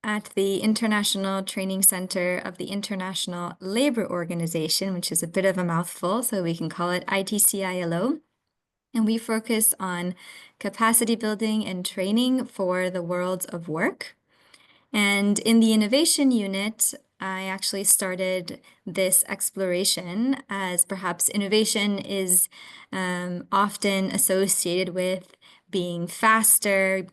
at the International Training Center of the International Labor Organization, which is a bit of a mouthful, so we can call it ITCILO. And we focus on capacity building and training for the world of work. And in the innovation unit, I actually started this exploration, as perhaps innovation is often associated with being faster,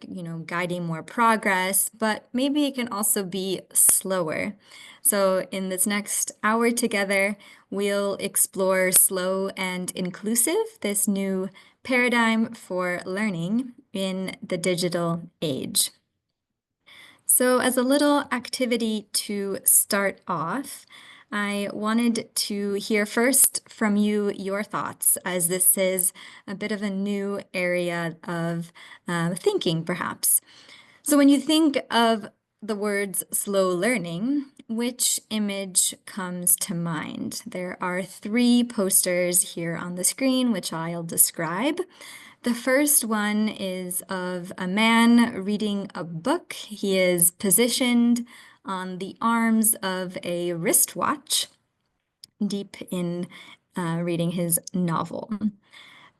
guiding more progress, but maybe it can also be slower. So in this next hour together, we'll explore slow and inclusive, this new paradigm for learning in the digital age. So as a little activity to start off, I wanted to hear first from you your thoughts, as this is a bit of a new area of thinking, perhaps. So when you think of the words slow learning, which image comes to mind? There are 3 posters here on the screen, which I'll describe. The first one is of a man reading a book. He is positioned on the arms of a wristwatch, deep in reading his novel.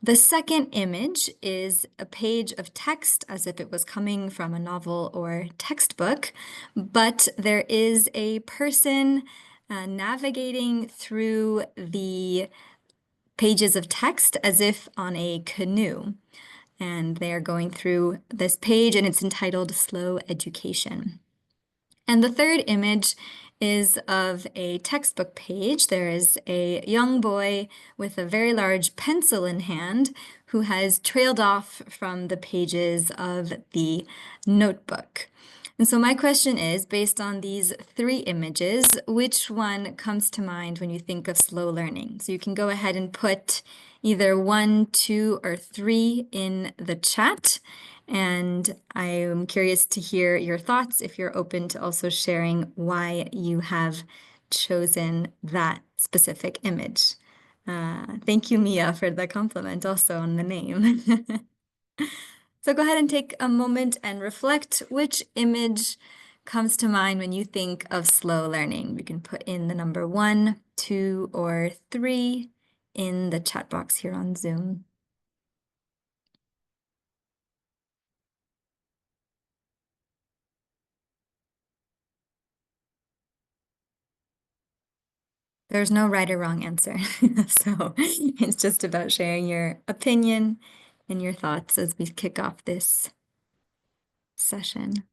The second image is a page of text as if it was coming from a novel or textbook, but there is a person navigating through the pages of text as if on a canoe. And they're going through this page, and it's entitled Slow Education. And the third image is of a textbook page. There is a young boy with a very large pencil in hand who has trailed off from the pages of the notebook. And so my question is, based on these 3 images, which one comes to mind when you think of slow learning? So you can go ahead and put either 1, 2, or 3 in the chat. And I am curious to hear your thoughts if you're open to also sharing why you have chosen that specific image. Thank you, Mia, for the compliment also on the name. So go ahead and take a moment and reflect which image comes to mind when you think of slow learning. You can put in the number 1, 2, or 3 in the chat box here on Zoom. There's no right or wrong answer. So it's just about sharing your opinion and your thoughts as we kick off this session.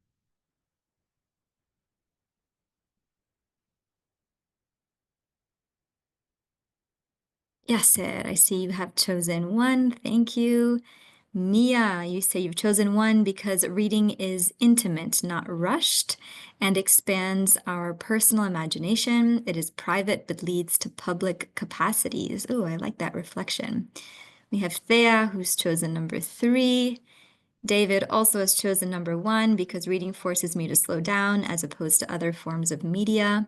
Yasser, I see you have chosen 1. Thank you. Mia, you say you've chosen 1 because reading is intimate, not rushed, and expands our personal imagination. It is private, but leads to public capacities. Oh, I like that reflection. We have Thea, who's chosen number 3. David also has chosen number 1 because reading forces me to slow down as opposed to other forms of media.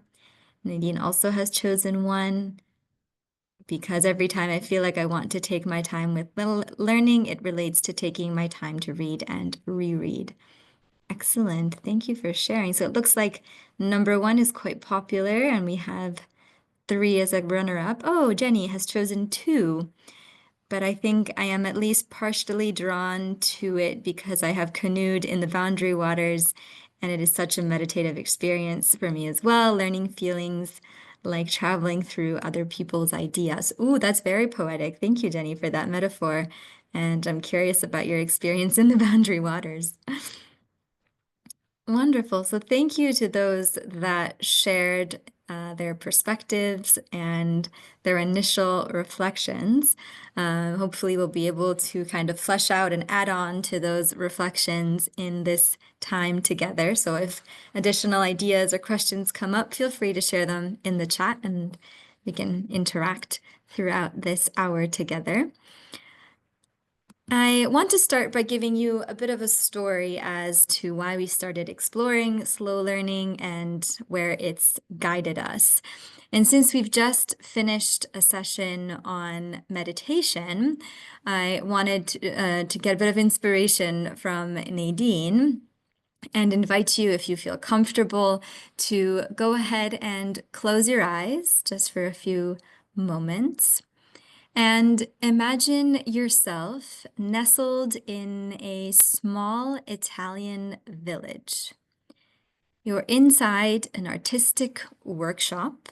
Nadine also has chosen 1. Because every time I feel like I want to take my time with learning, it relates to taking my time to read and reread. Excellent. Thank you for sharing. So it looks like number 1 is quite popular, and we have 3 as a runner-up. Oh, Jenny has chosen 2. But I think I am at least partially drawn to it because I have canoed in the boundary waters, and it is such a meditative experience for me as well, learning feelings like traveling through other people's ideas. Ooh, that's very poetic. Thank you, Jenny, for that metaphor. And I'm curious about your experience in the boundary waters. Wonderful. So thank you to those that shared their perspectives and their initial reflections. Hopefully we'll be able to kind of flesh out and add on to those reflections in this time together. So if additional ideas or questions come up, feel free to share them in the chat and we can interact throughout this hour together. I want to start by giving you a bit of a story as to why we started exploring slow learning and where it's guided us. And since we've just finished a session on meditation, I wanted to get a bit of inspiration from Nadine and invite you, if you feel comfortable, to go ahead and close your eyes just for a few moments. And imagine yourself nestled in a small Italian village. You're inside an artistic workshop.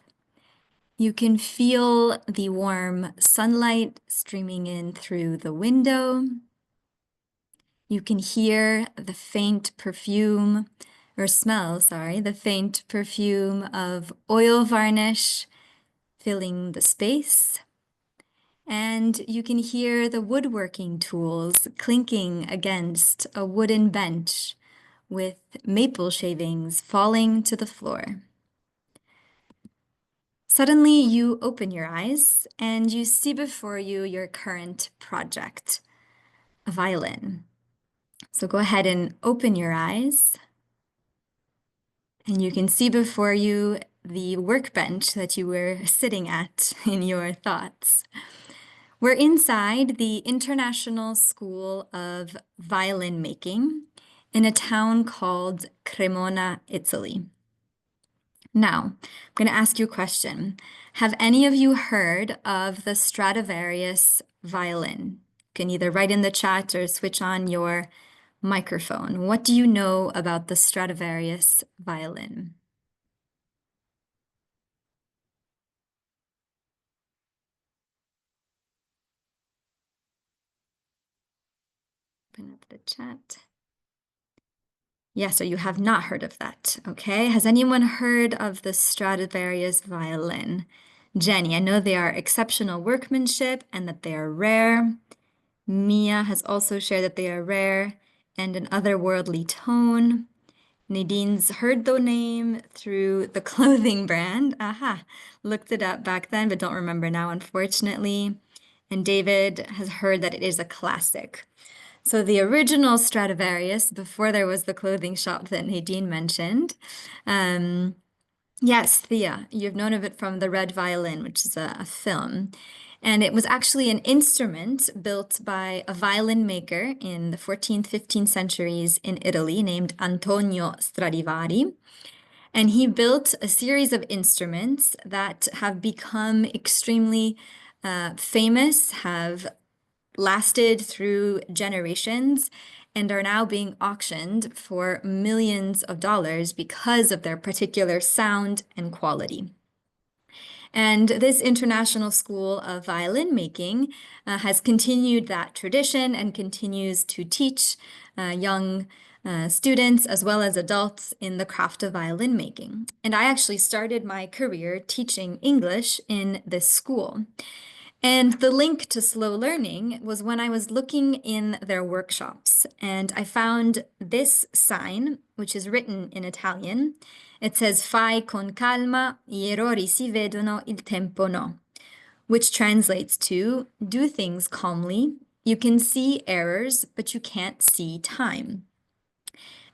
You can feel the warm sunlight streaming in through the window. You can hear the faint perfume, or smell, sorry, the faint perfume of oil varnish filling the space. And you can hear the woodworking tools clinking against a wooden bench with maple shavings falling to the floor. Suddenly, you open your eyes and you see before you your current project, a violin. So go ahead and open your eyes, and you can see before you the workbench that you were sitting at in your thoughts. We're inside the International School of Violin Making in a town called Cremona, Italy. Now, I'm going to ask you a question. Have any of you heard of the Stradivarius violin? You can either write in the chat or switch on your microphone. What do you know about the Stradivarius violin? Open up the chat. Yes, so you have not heard of that, okay? Has anyone heard of the Stradivarius violin? Jenny, I know they are exceptional workmanship and that they are rare. Mia has also shared that they are rare and an otherworldly tone. Nadine's heard the name through the clothing brand. Aha, looked it up back then, but don't remember now, unfortunately. And David has heard that it is a classic. So the original Stradivarius, before there was the clothing shop that Nadine mentioned. Yes, Thea, you've known of it from The Red Violin, which is a film. And it was actually an instrument built by a violin maker in the 14th, 15th centuries in Italy named Antonio Stradivari. And he built a series of instruments that have become extremely famous, have lasted through generations, and are now being auctioned for millions of dollars because of their particular sound and quality. And this International School of Violin Making has continued that tradition and continues to teach young students as well as adults in the craft of violin making. And I actually started my career teaching English in this school. And the link to slow learning was when I was looking in their workshops, and I found this sign, which is written in Italian. It says, "Fai con calma, gli errori si vedono, il tempo no," which translates to, "Do things calmly. You can see errors, but you can't see time."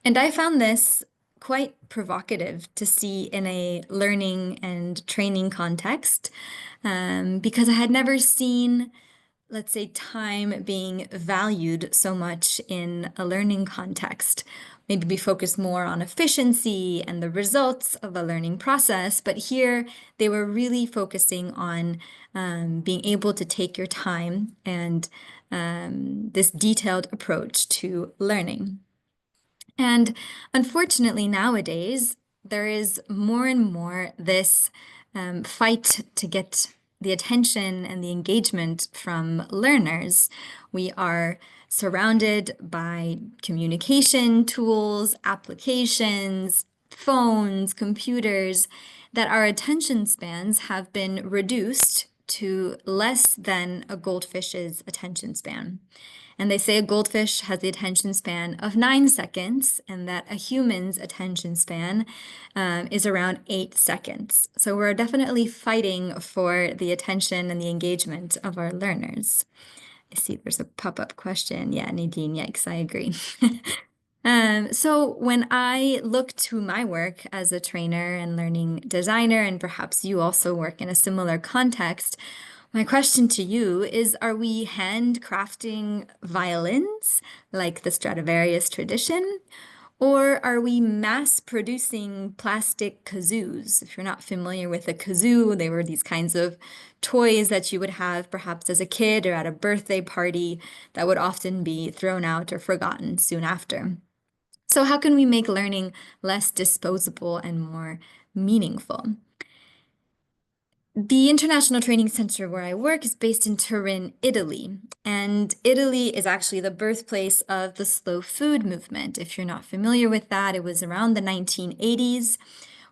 And I found this quite provocative to see in a learning and training context, because I had never seen, let's say, time being valued so much in a learning context. Maybe we focus more on efficiency and the results of a learning process, but here they were really focusing on being able to take your time and this detailed approach to learning. And unfortunately, nowadays, there is more and more this fight to get the attention and the engagement from learners. We are surrounded by communication tools, applications, phones, computers, that our attention spans have been reduced to less than a goldfish's attention span. And they say a goldfish has the attention span of 9 seconds, and that a human's attention span is around 8 seconds. So we're definitely fighting for the attention and the engagement of our learners. I see there's a pop-up question. Yeah, Nadine, yikes, I agree. So when I look to my work as a trainer and learning designer, and perhaps you also work in a similar context, my question to you is, are we handcrafting violins like the Stradivarius tradition? Or are we mass producing plastic kazoos? If you're not familiar with a kazoo, they were these kinds of toys that you would have perhaps as a kid or at a birthday party that would often be thrown out or forgotten soon after. So how can we make learning less disposable and more meaningful? The International Training Center where I work is based in Turin, Italy. And Italy is actually the birthplace of the slow food movement. If you're not familiar with that, it was around the 1980s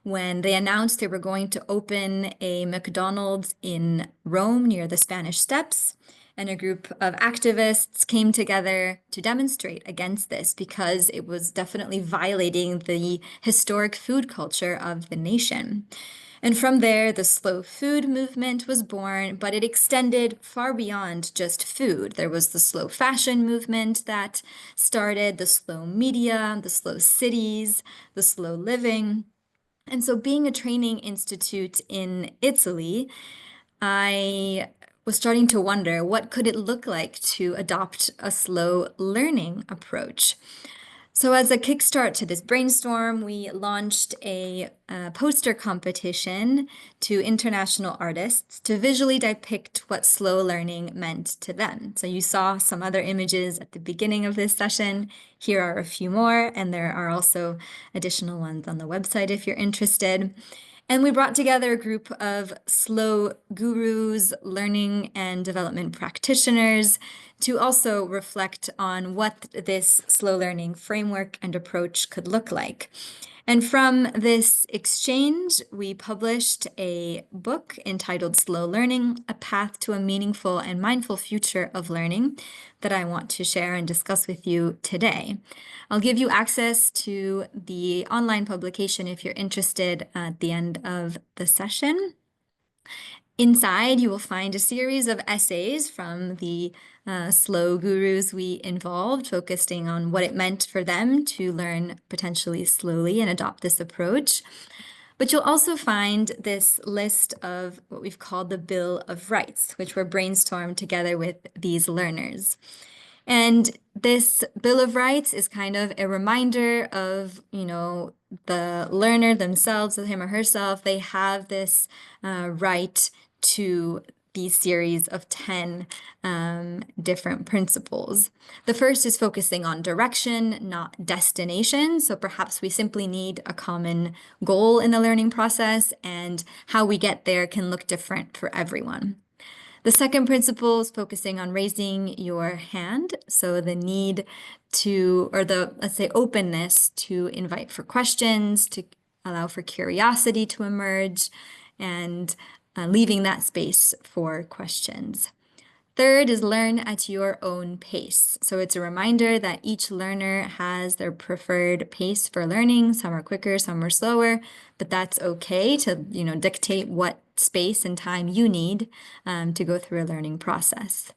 when they announced they were going to open a McDonald's in Rome near the Spanish Steps. And a group of activists came together to demonstrate against this because it was definitely violating the historic food culture of the nation. And from there, the slow food movement was born, but it extended far beyond just food. There was the slow fashion movement that started, the slow media, the slow cities, the slow living. And so, being a training institute in Italy, I was starting to wonder what could it look like to adopt a slow learning approach. So as a kickstart to this brainstorm, we launched a poster competition to international artists to visually depict what slow learning meant to them. So you saw some other images at the beginning of this session. Here are a few more, and there are also additional ones on the website if you're interested. And we brought together a group of slow gurus, learning and development practitioners to also reflect on what this slow learning framework and approach could look like. And from this exchange, we published a book entitled Slow Learning, A Path to a Meaningful and Mindful Future of Learning that I want to share and discuss with you today. I'll give you access to the online publication if you're interested at the end of the session. Inside, you will find a series of essays from the slow gurus we involved, focusing on what it meant for them to learn potentially slowly and adopt this approach. But you'll also find this list of what we've called the Bill of Rights, which were brainstormed together with these learners. And this Bill of Rights is kind of a reminder of, the learner themselves, him or herself. They have this right to these series of 10 different principles. The first is focusing on direction, not destination. So perhaps we simply need a common goal in the learning process, and how we get there can look different for everyone. The second principle is focusing on raising your hand. So the need to, or the, let's say, openness to invite for questions, to allow for curiosity to emerge, and leaving that space for questions. Third is learn at your own pace. So it's a reminder that each learner has their preferred pace for learning. Some are quicker, some are slower, but that's okay to, dictate what space and time you need to go through a learning process.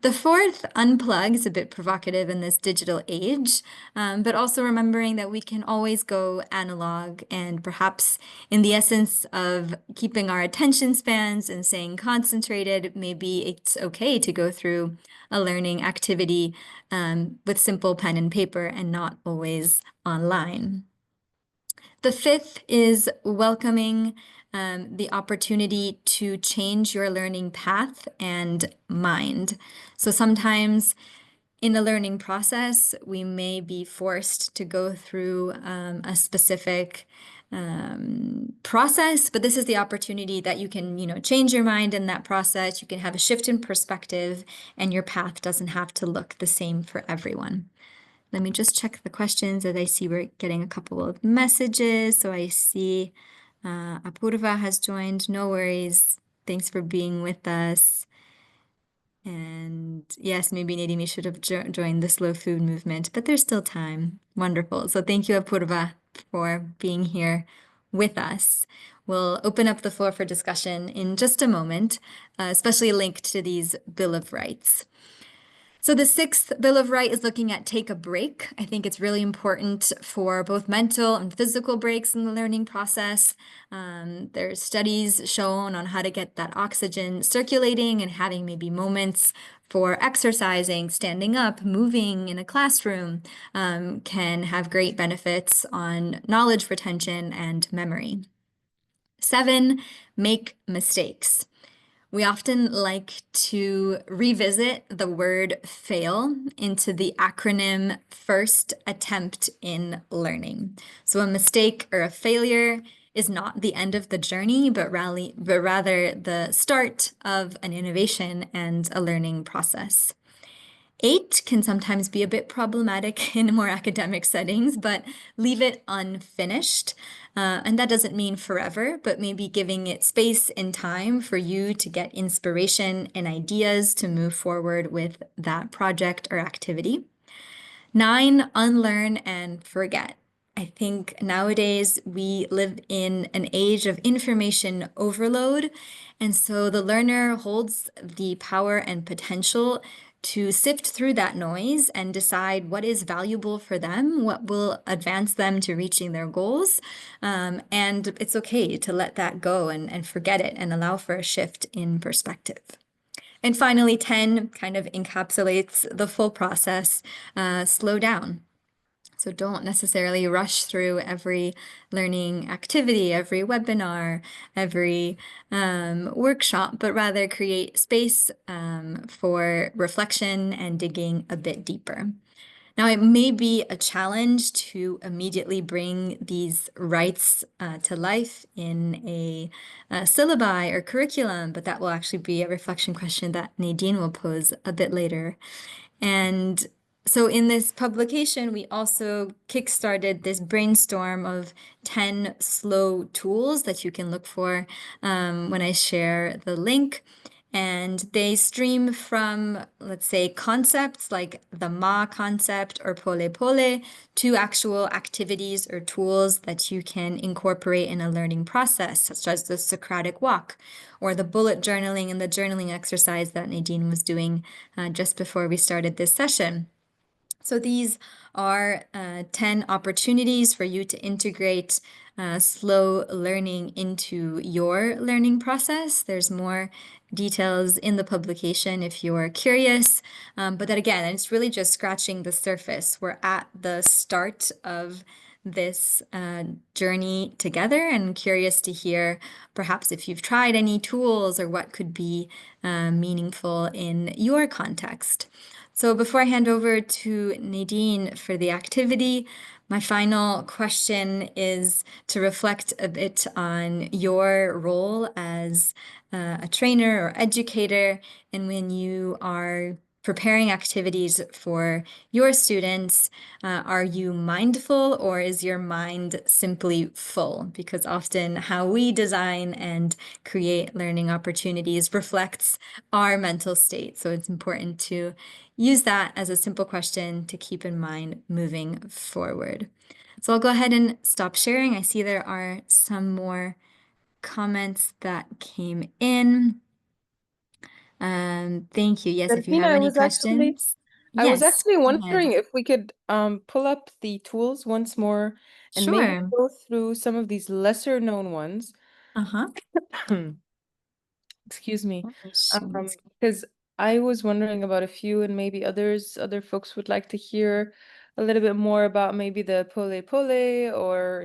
The fourth, unplug, is a bit provocative in this digital age, but also remembering that we can always go analog, and perhaps in the essence of keeping our attention spans and staying concentrated, maybe it's okay to go through a learning activity with simple pen and paper and not always online. The fifth is welcoming the opportunity to change your learning path and mind. So sometimes in the learning process, we may be forced to go through a specific process, but this is the opportunity that you can, change your mind in that process. You can have a shift in perspective, and your path doesn't have to look the same for everyone. Let me just check the questions, as I see we're getting a couple of messages. So I see Apurva has joined. No worries. Thanks for being with us. And yes, maybe Nadine, you should have joined the slow food movement, but there's still time. Wonderful. So thank you, Apurva, for being here with us. We'll open up the floor for discussion in just a moment, especially linked to these Bill of Rights. So the sixth Bill of Rights is looking at take a break. I think it's really important for both mental and physical breaks in the learning process. There's studies shown on how to get that oxygen circulating and having maybe moments for exercising, standing up, moving in a classroom, can have great benefits on knowledge retention and memory. 7, make mistakes. We often like to revisit the word fail into the acronym first attempt in learning. So a mistake or a failure is not the end of the journey, but rather the start of an innovation and a learning process. 8 can sometimes be a bit problematic in more academic settings, but leave it unfinished. And that doesn't mean forever, but maybe giving it space and time for you to get inspiration and ideas to move forward with that project or activity. 9, unlearn and forget. I think nowadays we live in an age of information overload, and so the learner holds the power and potential to sift through that noise and decide what is valuable for them, what will advance them to reaching their goals. And it's okay to let that go and forget it and allow for a shift in perspective. And finally, 10 kind of encapsulates the full process. Slow down. So don't necessarily rush through every learning activity, every webinar, every workshop, but rather create space for reflection and digging a bit deeper. Now, it may be a challenge to immediately bring these rights to life in a syllabi or curriculum, but that will actually be a reflection question that Nadine will pose a bit later. And so in this publication, we also kickstarted this brainstorm of 10 slow tools that you can look for when I share the link. And they stream from, let's say, concepts like the Ma concept or pole pole to actual activities or tools that you can incorporate in a learning process, such as the Socratic walk or the bullet journaling and the journaling exercise that Nadine was doing just before we started this session. So these are 10 opportunities for you to integrate slow learning into your learning process. There's more details in the publication if you're curious, but that again, it's really just scratching the surface. We're at the start of this journey together, and curious to hear perhaps if you've tried any tools or what could be meaningful in your context. So before I hand over to Nadine for the activity, my final question is to reflect a bit on your role as a trainer or educator, and when you are preparing activities for your students, are you mindful or is your mind simply full? Because often how we design and create learning opportunities reflects our mental state. So it's important to use that as a simple question to keep in mind moving forward. So I'll go ahead and stop sharing. I see there are some more comments that came in. Thank you. Yes, if you Delphine, have any questions. I was Yes, actually go ahead. wondering if we could pull up the tools once more and maybe Sure. go through some of these lesser known ones. Uh-huh. Excuse me. Sure. Because I was wondering about a few, and maybe other folks would like to hear a little bit more about maybe the pole pole, or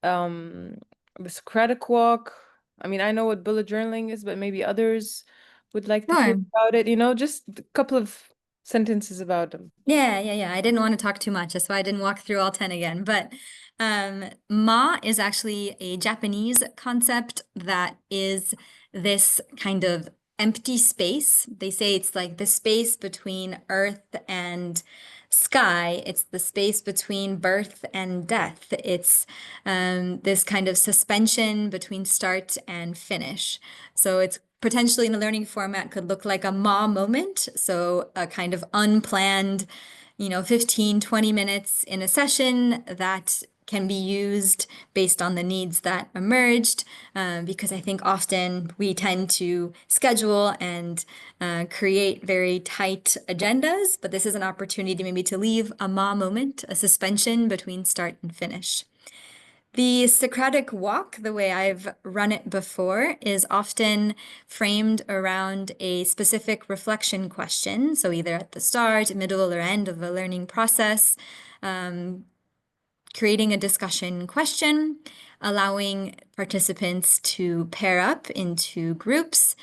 the Socratic walk. I mean, I know what bullet journaling is, but maybe others would like to hear Sure. about it, just a couple of sentences about them. Yeah. I didn't want to talk too much. That's why I didn't walk through all 10 again. But ma is actually a Japanese concept that is this kind of empty space. They say it's like the space between earth and sky. It's the space between birth and death. It's this kind of suspension between start and finish. So it's potentially in a learning format could look like a ma moment. So a kind of unplanned, 15, 20 minutes in a session that can be used based on the needs that emerged, because I think often we tend to schedule and create very tight agendas, but this is an opportunity maybe to leave a ma moment, a suspension between start and finish. The Socratic walk, the way I've run it before, is often framed around a specific reflection question. So either at the start, middle, or end of a learning process, creating a discussion question, allowing participants to pair up into groups,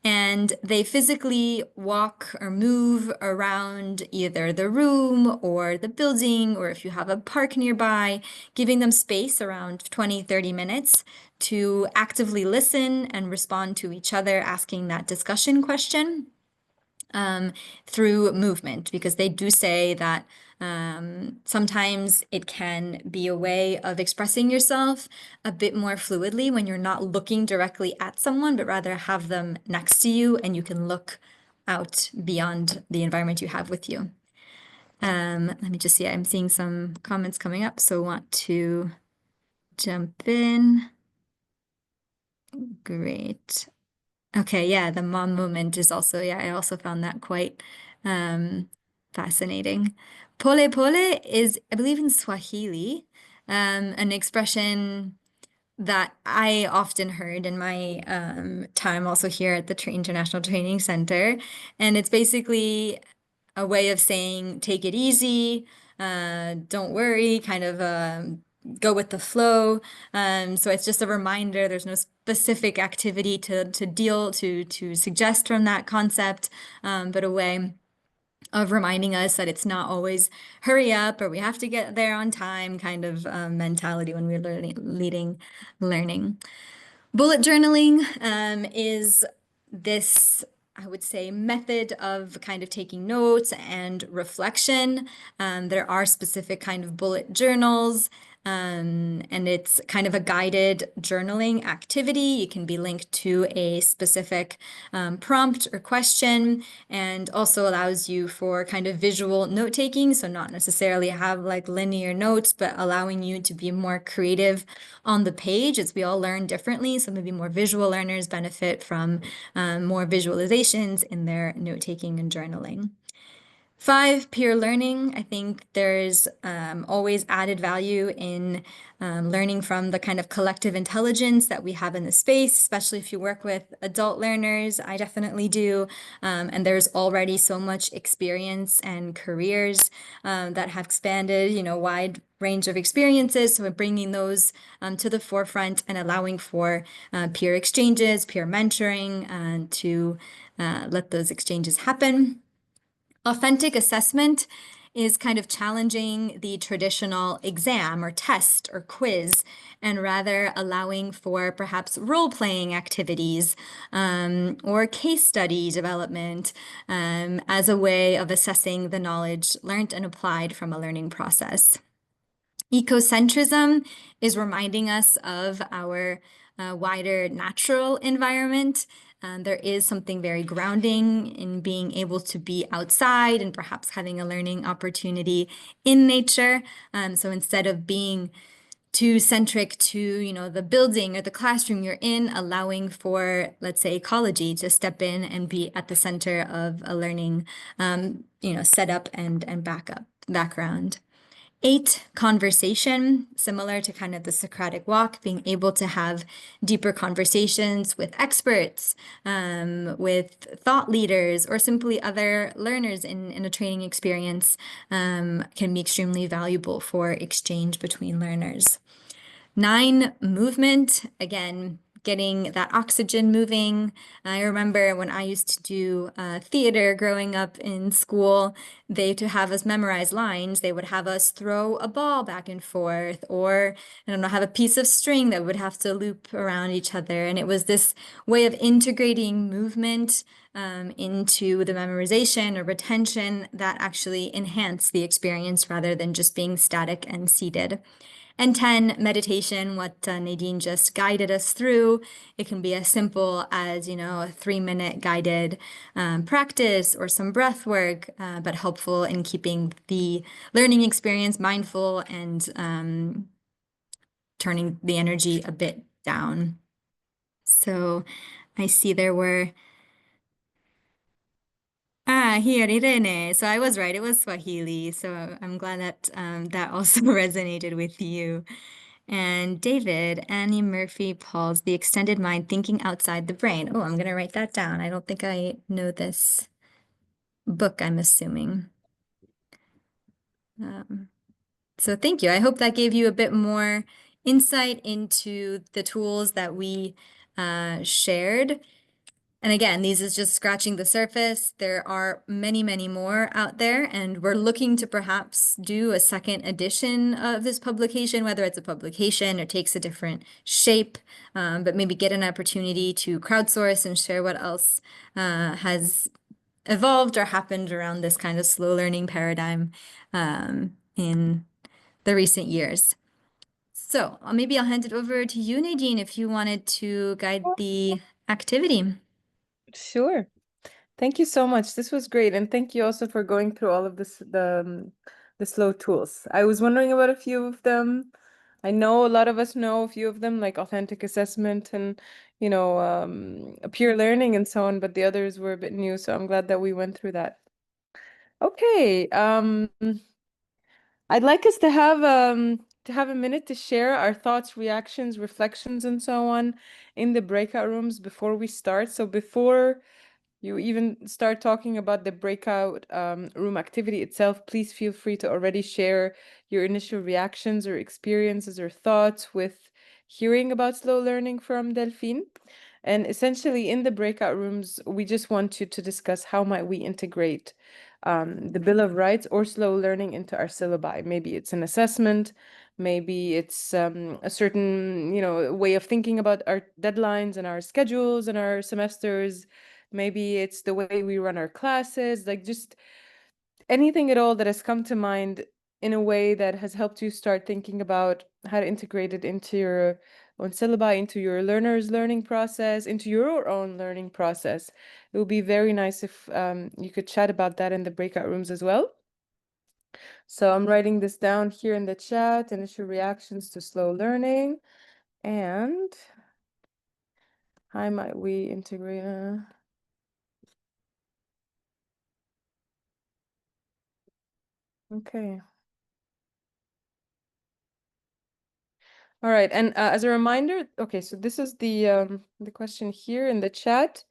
and they physically walk or move around either the room or the building, or if you have a park nearby, giving them space around 20-30 minutes to actively listen and respond to each other, asking that discussion question through movement, because they do say that sometimes it can be a way of expressing yourself a bit more fluidly when you're not looking directly at someone, but rather have them next to you and you can look out beyond the environment you have with you. Let me just see, I'm seeing some comments coming up, so want to jump in. Great. Okay, yeah, the mom moment is also, yeah, I also found that quite fascinating. Pole pole is, I believe, in Swahili, an expression that I often heard in my time also here at the International Training Center. And it's basically a way of saying, take it easy, don't worry, kind of go with the flow. So it's just a reminder, there's no specific activity to suggest from that concept, but a way of reminding us that it's not always hurry up or we have to get there on time kind of mentality when we're learning. Bullet journaling is this, I would say, method of kind of taking notes and reflection. There are specific kind of bullet journals, and it's kind of a guided journaling activity. It can be linked to a specific prompt or question, and also allows you for kind of visual note taking. So not necessarily have like linear notes, but allowing you to be more creative on the page, as we all learn differently. So maybe more visual learners benefit from more visualizations in their note taking and journaling. 5, peer learning. I think there's always added value in learning from the kind of collective intelligence that we have in the space, especially if you work with adult learners. I definitely do. And there's already so much experience and careers that have expanded, wide range of experiences. So we're bringing those to the forefront and allowing for peer exchanges, peer mentoring, to let those exchanges happen. Authentic assessment is kind of challenging the traditional exam or test or quiz, and rather allowing for perhaps role-playing activities or case study development as a way of assessing the knowledge learned and applied from a learning process. Ecocentrism is reminding us of our wider natural environment. There is something very grounding in being able to be outside and perhaps having a learning opportunity in nature. So instead of being too centric to, the building or the classroom you're in, allowing for, let's say, ecology to step in and be at the center of a learning, setup and background. 8, conversation, similar to kind of the Socratic walk, being able to have deeper conversations with experts, with thought leaders, or simply other learners in a training experience can be extremely valuable for exchange between learners. 9, movement, again, getting that oxygen moving. I remember when I used to do theater growing up in school, to have us memorize lines, they would have us throw a ball back and forth, or, I don't know, have a piece of string that would have to loop around each other. And it was this way of integrating movement into the memorization or retention that actually enhanced the experience rather than just being static and seated. And 10, meditation, what Nadine just guided us through. It can be as simple as, a 3-minute guided practice or some breath work, but helpful in keeping the learning experience mindful and turning the energy a bit down. So I see there were here, Irene. So I was right. It was Swahili. So I'm glad that that also resonated with you. And David, Annie Murphy Paul's The Extended Mind, Thinking Outside the Brain. Oh, I'm going to write that down. I don't think I know this book, I'm assuming. So thank you. I hope that gave you a bit more insight into the tools that we shared. And again, these is just scratching the surface. There are many, many more out there, and we're looking to perhaps do a second edition of this publication, whether it's a publication or takes a different shape, but maybe get an opportunity to crowdsource and share what else has evolved or happened around this kind of slow learning paradigm in the recent years. So maybe I'll hand it over to you, Nadine, if you wanted to guide the activity. Sure. Thank you so much. This was great, and thank you also for going through all of this, the slow tools. I was wondering about a few of them. I know a lot of us know a few of them, like authentic assessment and, peer learning and so on, but the others were a bit new, so I'm glad that we went through that. Okay, I'd like us to have a minute to share our thoughts, reactions, reflections, and so on in the breakout rooms before we start. So before you even start talking about the breakout room activity itself, please feel free to already share your initial reactions or experiences or thoughts with hearing about slow learning from Delphine. And essentially in the breakout rooms, we just want you to discuss how might we integrate the Bill of Rights or slow learning into our syllabi. Maybe it's an assessment, maybe it's a certain, way of thinking about our deadlines and our schedules and our semesters. Maybe it's the way we run our classes, like just anything at all that has come to mind in a way that has helped you start thinking about how to integrate it into your own syllabi, into your learner's learning process, into your own learning process. It would be very nice if you could chat about that in the breakout rooms as well. So I'm writing this down here in the chat, initial reactions to slow learning, and how might we integrate? Okay. All right, and as a reminder, okay, so this is the question here in the chat.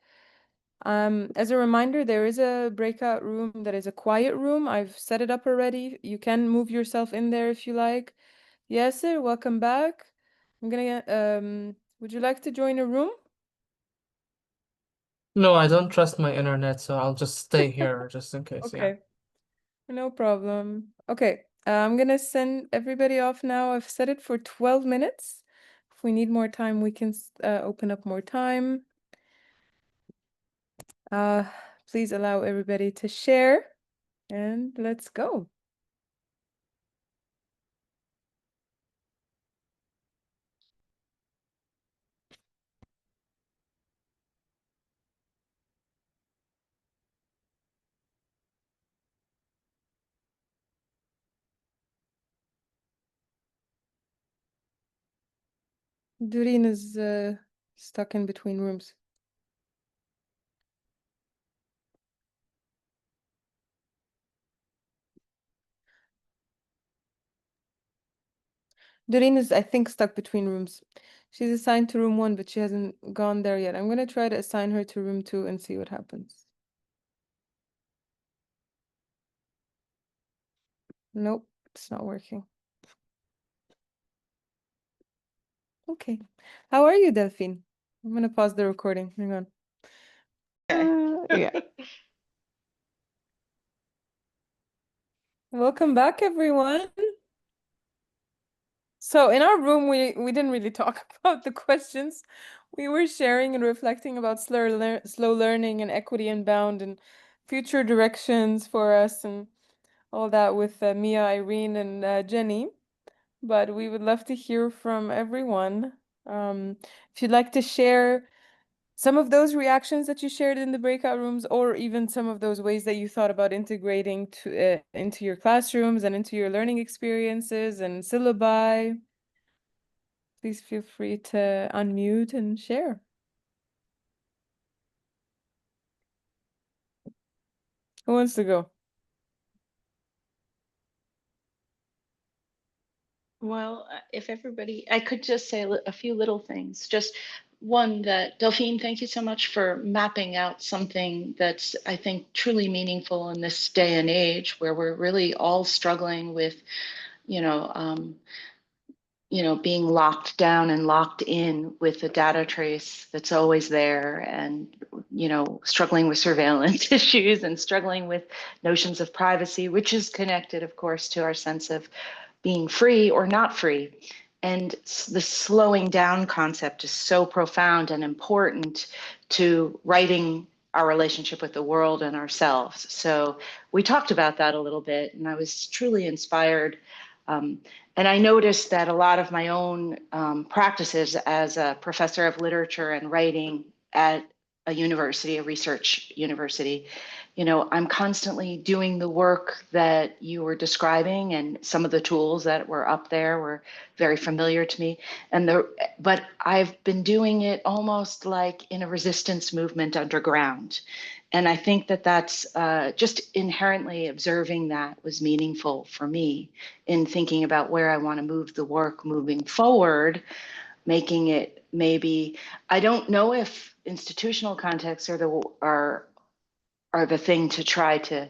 As a reminder, there is a breakout room that is a quiet room. I've set it up already. You can move yourself in there if you like. Yasser, welcome back. Would you like to join a room? No, I don't trust my internet, so I'll just stay here just in case. Yeah. Okay, no problem. Okay, I'm gonna send everybody off now. I've set it for 12 minutes. If we need more time, we can open up more time. Please allow everybody to share, and let's go. Doreen is stuck in between rooms. Doreen is, I think, stuck between rooms. She's assigned to room 1, but she hasn't gone there yet. I'm gonna try to assign her to room 2 and see what happens. Nope, it's not working. Okay. How are you, Delphine? I'm gonna pause the recording. Hang on. Yeah. Welcome back, everyone. So in our room, we didn't really talk about the questions. We were sharing and reflecting about slow learning and equity and bound and future directions for us and all that with Mia, Irene, and Jenny. But we would love to hear from everyone. If you'd like to share some of those reactions that you shared in the breakout rooms, or even some of those ways that you thought about integrating into your classrooms and into your learning experiences and syllabi, please feel free to unmute and share. Who wants to go? Well, if everybody, I could just say a few little things. Just one, that Delphine, thank you so much for mapping out something that's, I think, truly meaningful in this day and age where we're really all struggling with, you know, um, being locked down and locked in with a data trace that's always there, and, struggling with surveillance issues and struggling with notions of privacy, which is connected, of course, to our sense of being free or not free. And the slowing down concept is so profound and important to writing our relationship with the world and ourselves. So we talked about that a little bit, and I was truly inspired. And I noticed that a lot of my own practices as a professor of literature and writing at a university, a research university, I'm constantly doing the work that you were describing, and some of the tools that were up there were very familiar to me. But I've been doing it almost like in a resistance movement underground. And I think that that's just inherently observing that was meaningful for me in thinking about where I want to move the work moving forward, making it maybe, I don't know if institutional contexts are the thing to try to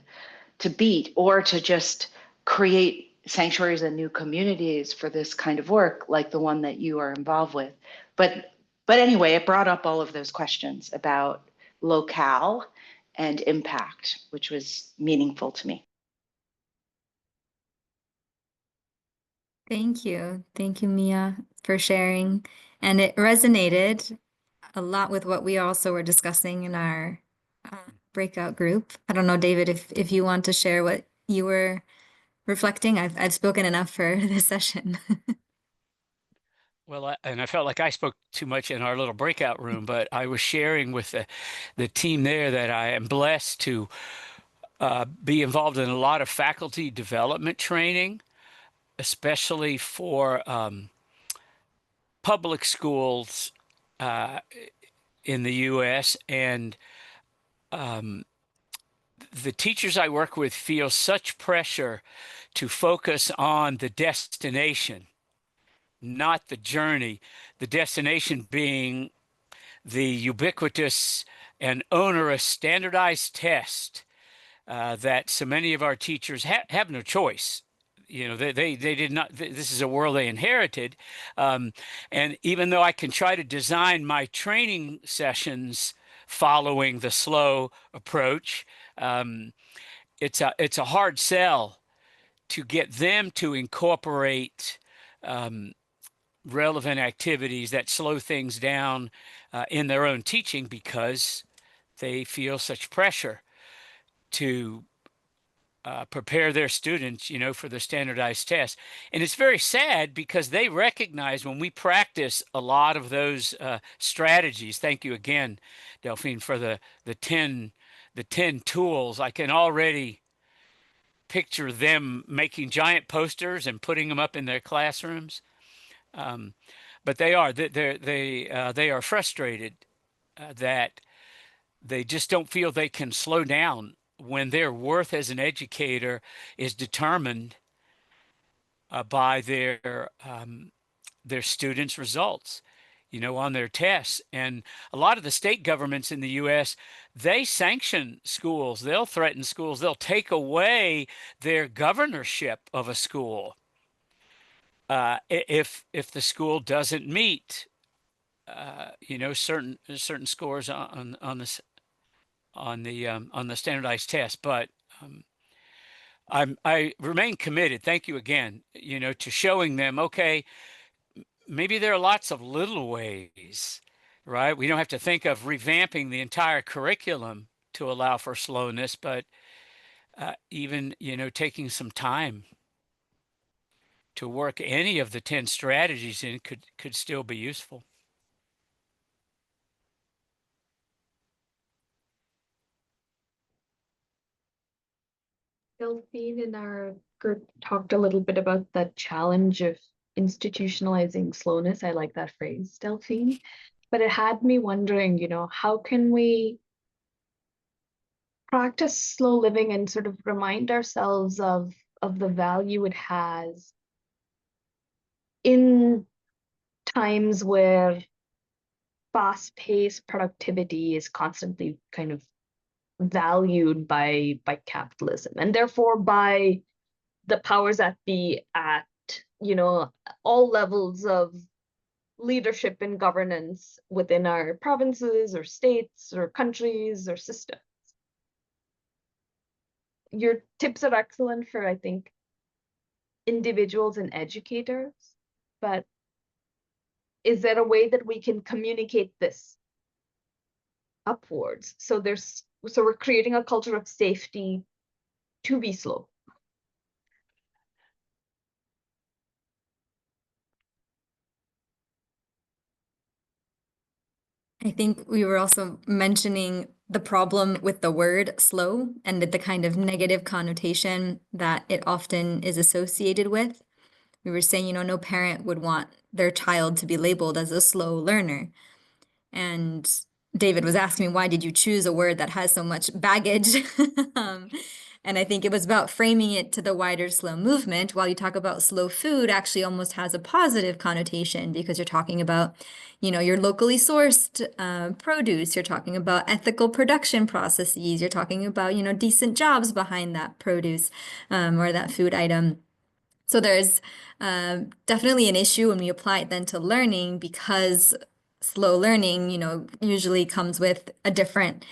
beat, or to just create sanctuaries and new communities for this kind of work like the one that you are involved with. But anyway, it brought up all of those questions about locale and impact, which was meaningful to me. Thank you. Thank you, Mia, for sharing. And it resonated a lot with what we also were discussing in our breakout group. I don't know, David, if you want to share what you were reflecting. I've spoken enough for this session. Well, and I felt like I spoke too much in our little breakout room, but I was sharing with the team there that I am blessed to be involved in a lot of faculty development training, especially for public schools uh, in the U.S. And the teachers I work with feel such pressure to focus on the destination, not the journey. The destination being the ubiquitous and onerous standardized test that so many of our teachers have no choice. They did not, this is a world they inherited. And even though I can try to design my training sessions following the slow approach, it's a hard sell to get them to incorporate relevant activities that slow things down in their own teaching, because they feel such pressure to prepare their students, for the standardized test. And it's very sad because they recognize when we practice a lot of those strategies. Thank you again, Delphine, for the 10 tools. I can already picture them making giant posters and putting them up in their classrooms. But they are frustrated that they just don't feel they can slow down when their worth as an educator is determined by their students' results, on their tests. And a lot of the state governments in the U.S., they sanction schools. They'll threaten schools. They'll take away their governorship of a school if the school doesn't meet certain scores on the standardized test. But I remain committed. Thank you again. To showing them, okay, maybe there are lots of little ways, right? We don't have to think of revamping the entire curriculum to allow for slowness, but even taking some time to work any of the 10 strategies in could still be useful. Delphine in our group talked a little bit about the challenge of institutionalizing slowness. I like that phrase, Delphine. But it had me wondering, how can we practice slow living and sort of remind ourselves of the value it has times where fast-paced productivity is constantly kind of valued by capitalism, and therefore by the powers that be at, you know, all levels of leadership and governance within our provinces or states or countries or systems. Your tips are excellent for, I think, individuals and educators, but is there a way that we can communicate this upwards? So we're creating a culture of safety to be slow. I think we were also mentioning the problem with the word slow and the kind of negative connotation that it often is associated with. We were saying, you know, no parent would want their child to be labeled as a slow learner. And David was asking me, why did you choose a word that has so much baggage? And I think it was about framing it to the wider slow movement. While you talk about slow food, actually almost has a positive connotation because you're talking about, you know, your locally sourced produce. You're talking about ethical production processes. You're talking about, you know, decent jobs behind that produce or that food item. So there's definitely an issue when we apply it then to learning, because slow learning, you know, usually comes with a different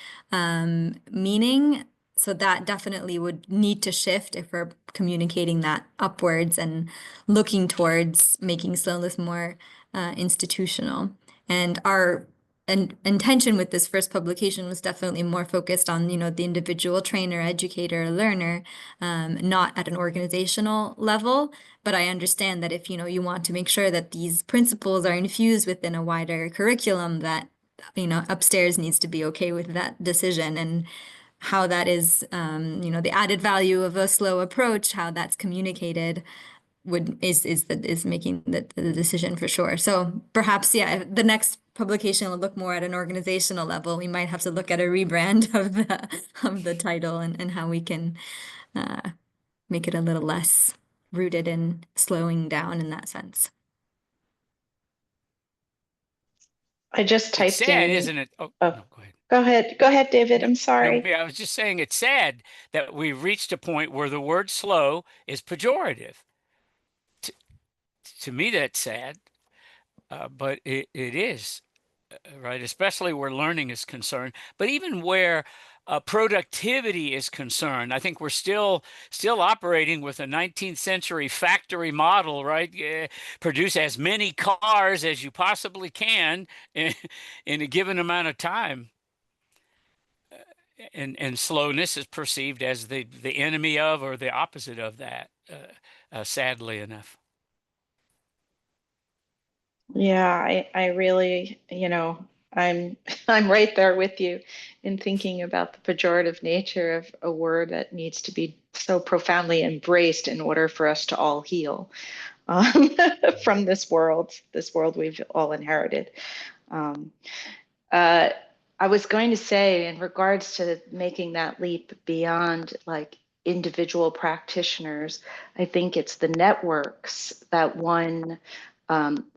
meaning. So that definitely would need to shift if we're communicating that upwards and looking towards making slowness more institutional. And our intention with this first publication was definitely more focused on, you know, the individual trainer, educator, learner, not at an organizational level. But I understand that if, you know, you want to make sure that these principles are infused within a wider curriculum, that, you know, upstairs needs to be okay with that decision, and how that is, you know, the added value of a slow approach, how that's communicated is making the decision for sure. So perhaps, yeah, the next publication will look more at an organizational level. We might have to look at a rebrand of the title and how we can make it a little less rooted in slowing down in that sense. I just It's typed sad, in. isn't it? Oh, Oh, no, go ahead. go ahead, David. No, I'm no, sorry. I was just saying it's sad that we've reached a point where the word slow is pejorative. To, to me, that's sad, but it is, right? Especially where learning is concerned, but even where productivity is concerned. I think we're still operating with a 19th century factory model, right? Produce as many cars as you possibly can in a given amount of time. And slowness is perceived as the enemy of, or the opposite of that, sadly enough. Yeah, I really, I'm I'm right there with you in thinking about the pejorative nature of a word that needs to be so profoundly embraced in order for us to all heal um, from this world we've all inherited. Um, uh, I was going to say, in regards to making that leap beyond like individual practitioners, I think it's the networks that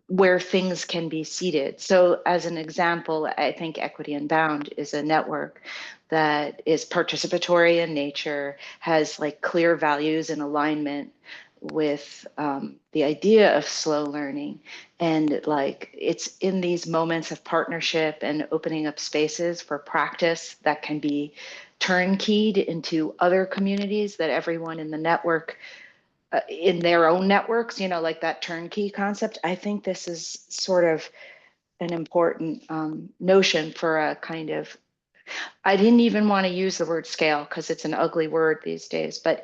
where things can be seeded. So, as an example, I think Equity Unbound is a network that is participatory in nature, has like clear values and alignment with the idea of slow learning, and like it's in these moments of partnership and opening up spaces for practice that can be turnkeyed into other communities that everyone in the network in their own networks, like that turnkey concept. I think this is sort of an important notion for a kind of, I didn't even want to use the word scale because it's an ugly word these days, but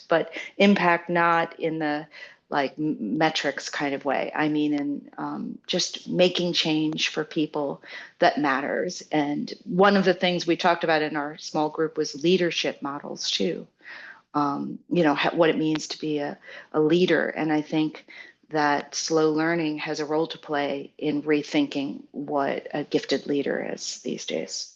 but impact not in the like metrics kind of way. I mean, in just making change for people that matters. And one of the things we talked about in our small group was leadership models too. What it means to be a leader. And I think that slow learning has a role to play in rethinking what a gifted leader is these days.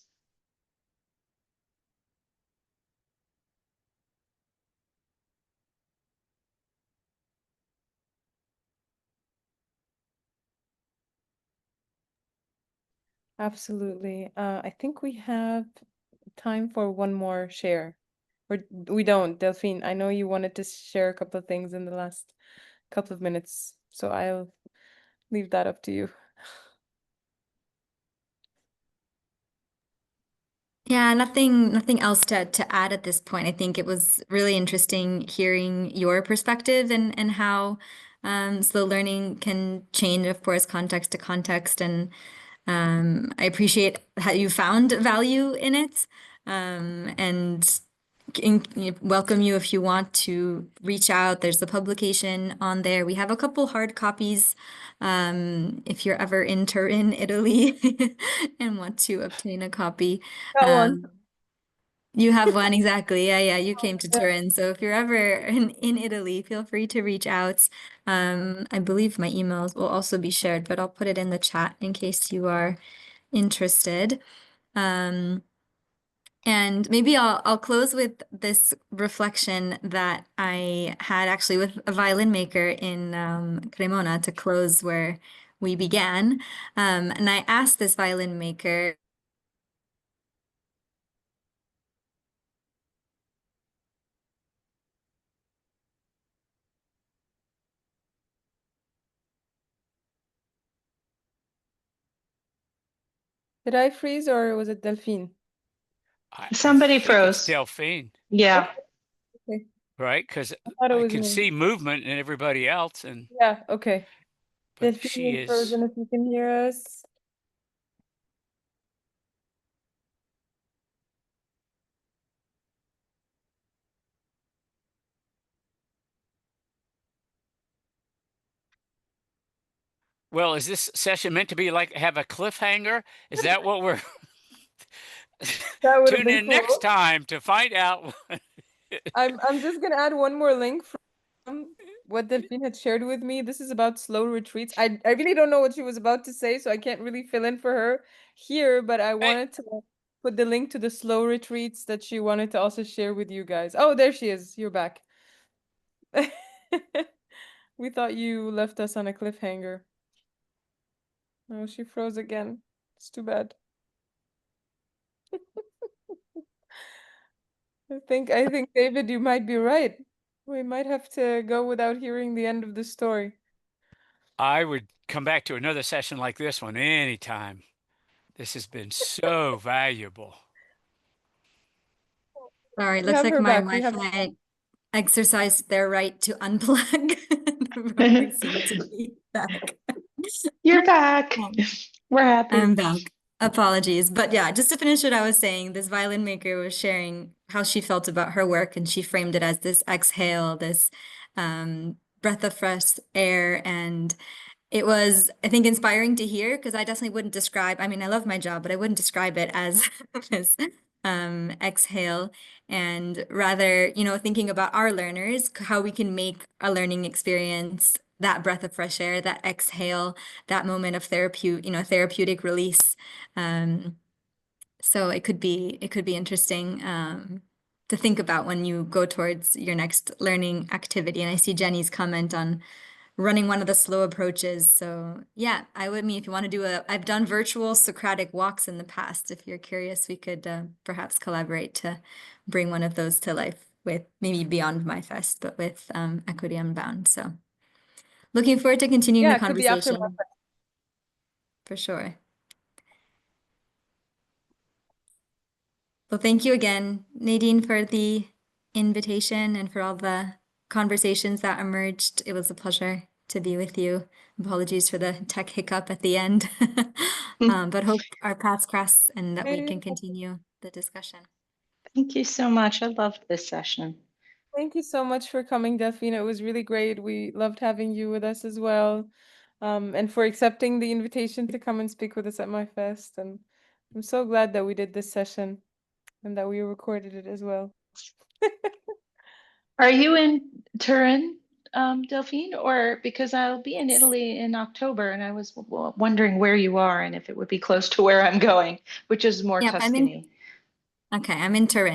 Absolutely. I think we have time for one more share. Or we don't, Delphine. I know you wanted to share a couple of things in the last couple of minutes, so I'll leave that up to you. Yeah, nothing else to add at this point. I think it was really interesting hearing your perspective and how slow learning can change, of course, context to context. And I appreciate how you found value in it. And welcome you if you want to reach out. There's the publication on there. We have a couple hard copies if you're ever in Turin, Italy, and want to obtain a copy. That one. You have one, exactly. Yeah, you came to Yeah. Turin. So if you're ever in Italy, feel free to reach out. I believe my emails will also be shared, but I'll put it in the chat in case you are interested. And maybe I'll close with this reflection that I had actually with a violin maker in Cremona to close where we began. And I asked this violin maker, Did I freeze or was it Delphine? Somebody I think froze. it's Delphine, Yeah. Okay. right? Because thought it I was can me. see movement in everybody else, and Yeah, okay. but Delphine she is is. frozen if you can hear us. Well, is this session meant to be like have a cliffhanger? Is that what we're That would have tune been in next cool. time to find out? I'm just gonna add one more link from what Delphine had shared with me. This is about slow retreats. I really don't know what she was about to say, so I can't really fill in for her here, but I wanted to put the link to the slow retreats that she wanted to also share with you guys. Oh, there she is. You're back. We thought you left us on a cliffhanger. Oh, she froze again. It's too bad. I think David, you might be right. We might have to go without hearing the end of the story. I would come back to another session like this one anytime. This has been so valuable. sorry, it We looks have like her my back. We have Wi-Fi exercised their right to unplug. We seem to be back. You're back. We're happy. I'm back. Apologies. But yeah, just to finish what I was saying, this violin maker was sharing how she felt about her work, and she framed it as this exhale, this breath of fresh air. And it was, I think, inspiring to hear because I definitely wouldn't describe, I mean, I love my job, but I wouldn't describe it as this exhale. And rather, thinking about our learners, how we can make a learning experience that breath of fresh air, that exhale, that moment of therapeutic release. So it could be interesting to think about when you go towards your next learning activity. And I see Jenny's comment on running one of the slow approaches. So yeah, if you want to do I've done virtual Socratic walks in the past. If you're curious, we could perhaps collaborate to bring one of those to life with maybe beyond MYFest, but with Equity Unbound. So looking forward to continuing the it could be after conversation. For sure. Well, thank you again, Nadine, for the invitation and for all the conversations that emerged. It was a pleasure to be with you. Apologies for the tech hiccup at the end, but hope our paths cross and that we can continue the discussion. Thank you so much. I loved this session. Thank you so much for coming, Delphine. It was really great. We loved having you with us as well. And for accepting the invitation to come and speak with us at MYFest. And I'm so glad that we did this session and that we recorded it as well. Are you in Turin, Delphine? Or because I'll be in Italy in October and I was wondering where you are and if it would be close to where I'm going, which is more Yep, Tuscany. I'm in Turin.